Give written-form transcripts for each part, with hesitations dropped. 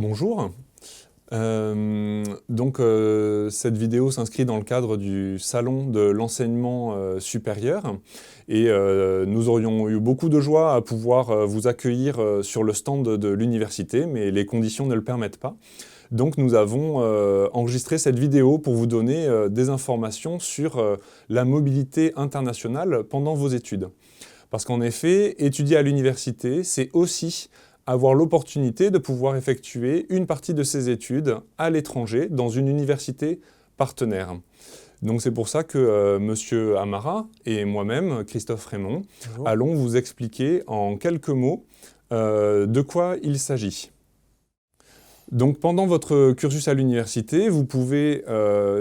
Bonjour. Cette vidéo s'inscrit dans le cadre du Salon de l'enseignement supérieur et nous aurions eu beaucoup de joie à pouvoir vous accueillir sur le stand de l'université, mais les conditions ne le permettent pas. Donc nous avons enregistré cette vidéo pour vous donner des informations sur la mobilité internationale pendant vos études. Parce qu'en effet, étudier à l'université, c'est aussi avoir l'opportunité de pouvoir effectuer une partie de ses études à l'étranger, dans une université partenaire. Donc c'est pour ça que Monsieur Amara et moi-même, Christophe Raymond, allons vous expliquer en quelques mots de quoi il s'agit. Donc pendant votre cursus à l'université, vous pouvez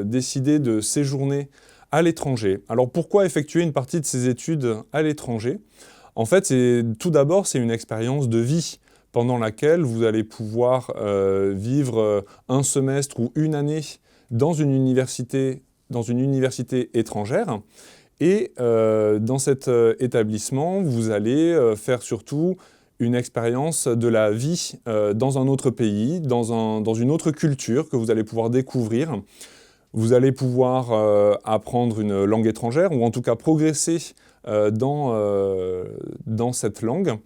décider de séjourner à l'étranger. Alors pourquoi effectuer une partie de ces études à l'étranger ? En fait, tout d'abord, c'est une expérience de vie pendant laquelle vous allez pouvoir vivre un semestre ou une année dans une université étrangère. Et dans cet établissement, vous allez faire surtout une expérience de la vie dans un autre pays, dans une autre culture que vous allez pouvoir découvrir. Vous allez pouvoir apprendre une langue étrangère, ou en tout cas progresser dans cette langue.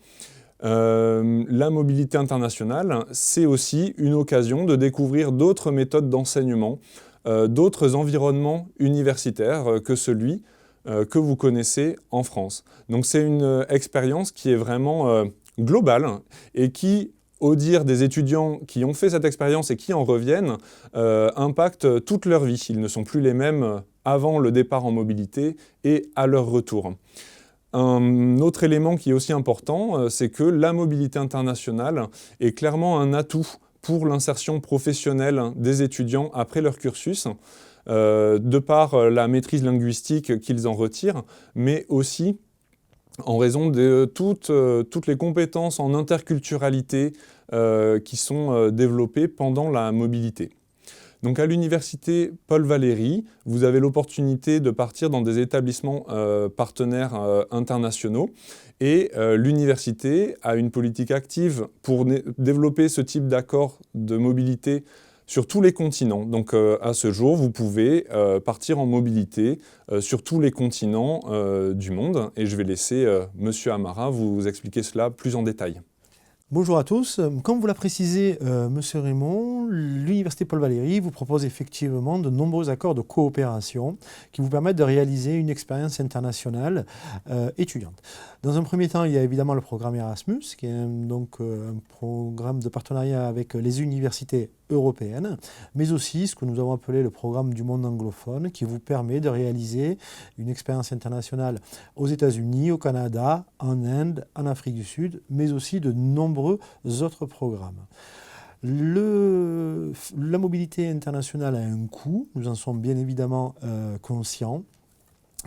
La mobilité internationale, c'est aussi une occasion de découvrir d'autres méthodes d'enseignement, d'autres environnements universitaires que celui que vous connaissez en France. Donc c'est une expérience qui est vraiment globale et qui, au dire des étudiants qui ont fait cette expérience et qui en reviennent, impacte toute leur vie. Ils ne sont plus les mêmes avant le départ en mobilité et à leur retour. Un autre élément qui est aussi important, c'est que la mobilité internationale est clairement un atout pour l'insertion professionnelle des étudiants après leur cursus, de par la maîtrise linguistique qu'ils en retirent, mais aussi en raison de toutes les compétences en interculturalité qui sont développées pendant la mobilité. Donc à l'université Paul Valéry, vous avez l'opportunité de partir dans des établissements partenaires internationaux et l'université a une politique active pour développer ce type d'accord de mobilité sur tous les continents. Donc à ce jour, vous pouvez partir en mobilité sur tous les continents du monde et je vais laisser Monsieur Amara vous expliquer cela plus en détail. Bonjour à tous. Comme vous l'a précisé Monsieur Raymond, l'Université Paul Valéry vous propose effectivement de nombreux accords de coopération qui vous permettent de réaliser une expérience internationale étudiante. Dans un premier temps, il y a évidemment le programme Erasmus, qui est un programme de partenariat avec les universités européennes, mais aussi ce que nous avons appelé le programme du monde anglophone, qui vous permet de réaliser une expérience internationale aux États-Unis, au Canada, en Inde, en Afrique du Sud, mais aussi de nombreux autres programmes. La mobilité internationale a un coût, nous en sommes bien évidemment conscients.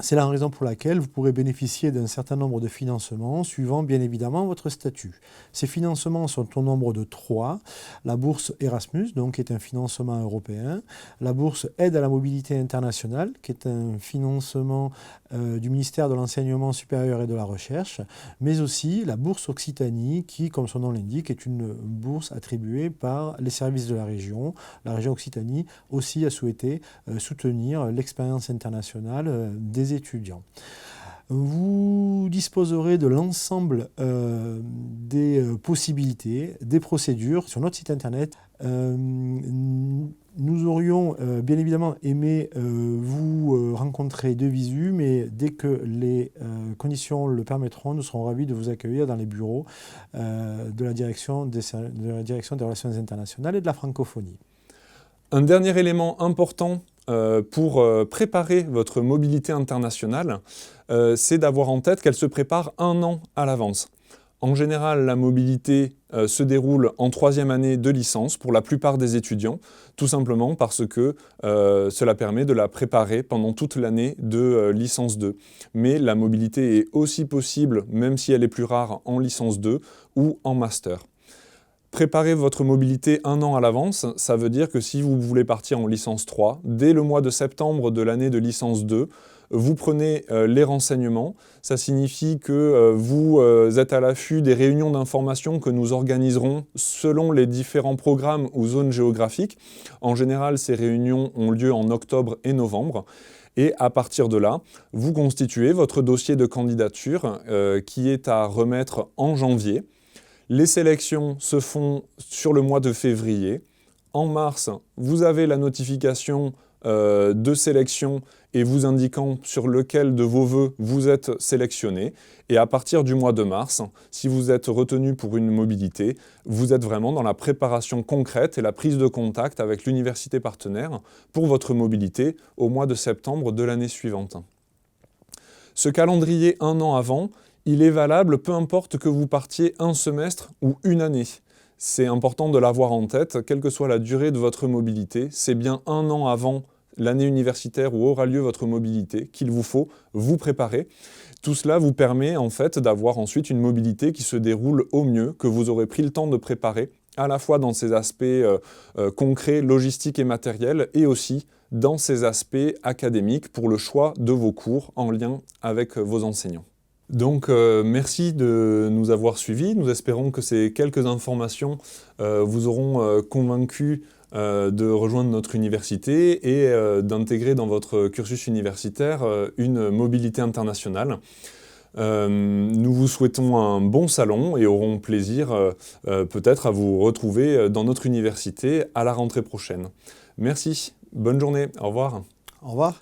C'est la raison pour laquelle vous pourrez bénéficier d'un certain nombre de financements suivant bien évidemment votre statut. Ces financements sont au nombre de 3. La bourse Erasmus, donc, qui est un financement européen. La bourse Aide à la mobilité internationale, qui est un financement du ministère de l'Enseignement supérieur et de la Recherche. Mais aussi la bourse Occitanie, qui, comme son nom l'indique, est une bourse attribuée par les services de la région. La région Occitanie aussi a souhaité soutenir l'expérience internationale des étudiants. Vous disposerez de l'ensemble des possibilités, des procédures sur notre site internet. Nous aurions bien évidemment aimé vous rencontrer de visu, mais dès que les conditions le permettront, nous serons ravis de vous accueillir dans les bureaux de la direction des relations internationales et de la francophonie. Un dernier élément important pour préparer votre mobilité internationale, c'est d'avoir en tête qu'elle se prépare 1 an à l'avance. En général, la mobilité se déroule en 3e année de licence pour la plupart des étudiants, tout simplement parce que cela permet de la préparer pendant toute l'année de licence 2. Mais la mobilité est aussi possible, même si elle est plus rare, en licence 2 ou en master. Préparer votre mobilité 1 an à l'avance, ça veut dire que si vous voulez partir en licence 3, dès le mois de septembre de l'année de licence 2, vous prenez les renseignements. Ça signifie que vous êtes à l'affût des réunions d'information que nous organiserons selon les différents programmes ou zones géographiques. En général, ces réunions ont lieu en octobre et novembre. Et à partir de là, vous constituez votre dossier de candidature qui est à remettre en janvier. Les sélections se font sur le mois de février. En mars, vous avez la notification de sélection et vous indiquant sur lequel de vos vœux vous êtes sélectionné. Et à partir du mois de mars, si vous êtes retenu pour une mobilité, vous êtes vraiment dans la préparation concrète et la prise de contact avec l'université partenaire pour votre mobilité au mois de septembre de l'année suivante. Ce calendrier 1 an avant, il est valable peu importe que vous partiez un semestre ou une année. C'est important de l'avoir en tête, quelle que soit la durée de votre mobilité, c'est bien 1 an avant l'année universitaire où aura lieu votre mobilité qu'il vous faut vous préparer. Tout cela vous permet en fait d'avoir ensuite une mobilité qui se déroule au mieux, que vous aurez pris le temps de préparer, à la fois dans ses aspects concrets, logistiques et matériels, et aussi dans ses aspects académiques pour le choix de vos cours en lien avec vos enseignants. Donc merci de nous avoir suivis. Nous espérons que ces quelques informations vous auront convaincu de rejoindre notre université et d'intégrer dans votre cursus universitaire une mobilité internationale. Nous vous souhaitons un bon salon et aurons plaisir peut-être à vous retrouver dans notre université à la rentrée prochaine. Merci, bonne journée, au revoir. Au revoir.